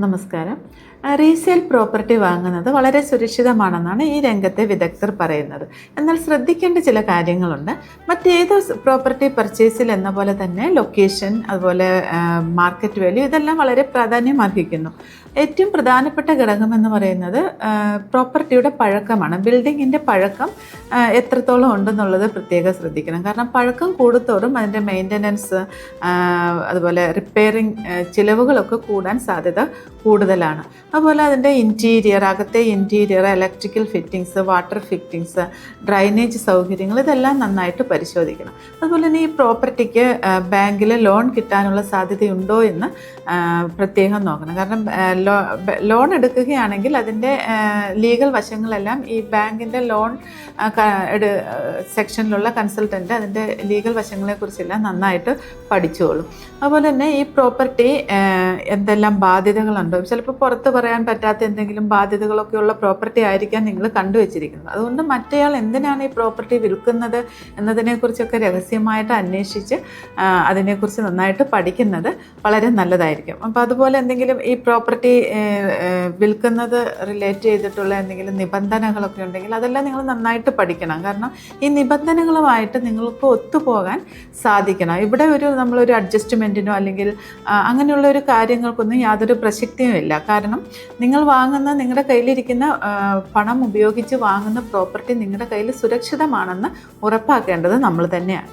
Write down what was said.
നമസ്കാരം. Resale property വാങ്ങുന്നത് വളരെ സുരക്ഷിതമാണെന്നാണ് ഈ രംഗത്തെ വിദഗ്ധർ പറയുന്നത്. എന്നാൽ ശ്രദ്ധിക്കേണ്ട ചില കാര്യങ്ങളുണ്ട്. മറ്റേത് പ്രോപ്പർട്ടി പർച്ചേസിൽ എന്ന പോലെ തന്നെ ലൊക്കേഷൻ, അതുപോലെ മാർക്കറ്റ് വാല്യൂ, ഇതെല്ലാം വളരെ പ്രാധാന്യം അർഹിക്കുന്നു. ഏറ്റവും പ്രധാനപ്പെട്ട ഘടകം എന്ന് പറയുന്നത് പ്രോപ്പർട്ടിയുടെ പഴക്കമാണ്. ബിൽഡിങ്ങിൻ്റെ പഴക്കം എത്രത്തോളം ഉണ്ടെന്നുള്ളത് പ്രത്യേകം ശ്രദ്ധിക്കണം. കാരണം പഴക്കം കൂടുന്തോറും അതിൻ്റെ മെയിൻ്റനൻസ്, അതുപോലെ റിപ്പയറിങ് ചിലവുകളൊക്കെ കൂടാൻ സാധ്യത കൂടുതലാണ്. അതുപോലെ അതിൻ്റെ ഇൻറ്റീരിയർ, അകത്തെ interior, electrical fittings, water fittings, drainage സൗകര്യങ്ങൾ, ഇതെല്ലാം നന്നായിട്ട് പരിശോധിക്കണം. അതുപോലെ തന്നെ ഈ പ്രോപ്പർട്ടിക്ക് ബാങ്കിൽ ലോൺ കിട്ടാനുള്ള സാധ്യതയുണ്ടോ എന്ന് പ്രത്യേകം നോക്കണം. കാരണം ലോൺ എടുക്കുകയാണെങ്കിൽ അതിൻ്റെ ലീഗൽ വശങ്ങളെല്ലാം ഈ ബാങ്കിൻ്റെ ലോൺ സെക്ഷനിലുള്ള കൺസൾട്ടൻ്റ് അതിൻ്റെ ലീഗൽ വശങ്ങളെക്കുറിച്ചെല്ലാം നന്നായിട്ട് പഠിച്ചോളും. അതുപോലെ തന്നെ ഈ പ്രോപ്പർട്ടി എന്തെല്ലാം ബാധ്യതകളുണ്ടോ, ചിലപ്പോൾ പുറത്ത് പറയാൻ പറ്റാത്ത എന്തെങ്കിലും ബാധ്യതകളൊക്കെ ഉള്ള പ്രോപ്പർട്ടി ആയിരിക്കാം നിങ്ങൾ കണ്ടുവച്ചിരിക്കുന്നത്. അതുകൊണ്ട് മറ്റേയാൾ എന്തിനാണ് ഈ പ്രോപ്പർട്ടി വിൽക്കുന്നത് എന്നതിനെക്കുറിച്ചൊക്കെ രഹസ്യമായിട്ട് അന്വേഷിച്ച് അതിനെക്കുറിച്ച് നന്നായിട്ട് പഠിക്കുന്നത് വളരെ നല്ലതായിരിക്കും. അപ്പോൾ അതുപോലെ എന്തെങ്കിലും ഈ പ്രോപ്പർട്ടി വിൽക്കുന്നത് റിലേറ്റ് ചെയ്തിട്ടുള്ള എന്തെങ്കിലും നിബന്ധനകളൊക്കെ ഉണ്ടെങ്കിൽ അതെല്ലാം നിങ്ങൾ നന്നായിട്ട് പഠിക്കണം. കാരണം ഈ നിബന്ധനകളുമായിട്ട് നിങ്ങൾക്ക് ഒത്തുപോകാൻ സാധിക്കണം. ഇവിടെ നമ്മളൊരു അഡ്ജസ്റ്റ്മെൻറ്റിനോ അല്ലെങ്കിൽ അങ്ങനെയുള്ള ഒരു കാര്യങ്ങൾക്കൊന്നും യാതൊരു പ്രസക്തിയുമില്ല. കാരണം നിങ്ങൾ നിങ്ങളുടെ കയ്യിലിരിക്കുന്ന പണം ഉപയോഗിച്ച് വാങ്ങുന്ന പ്രോപ്പർട്ടി നിങ്ങളുടെ കയ്യിൽ സുരക്ഷിതമാണെന്ന് ഉറപ്പാക്കേണ്ടത് നമ്മൾ തന്നെയാണ്.